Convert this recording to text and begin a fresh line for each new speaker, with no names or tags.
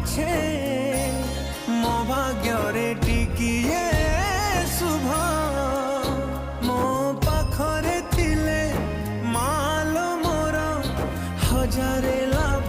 ଅଛେ ମୋ ଭାଗ୍ୟରେ ଟିକିଏ ଶୁଭ ମୋ ପାଖରେ ଥିଲେ ମାଲ ମୋର ହଜାରେ ଲାଭ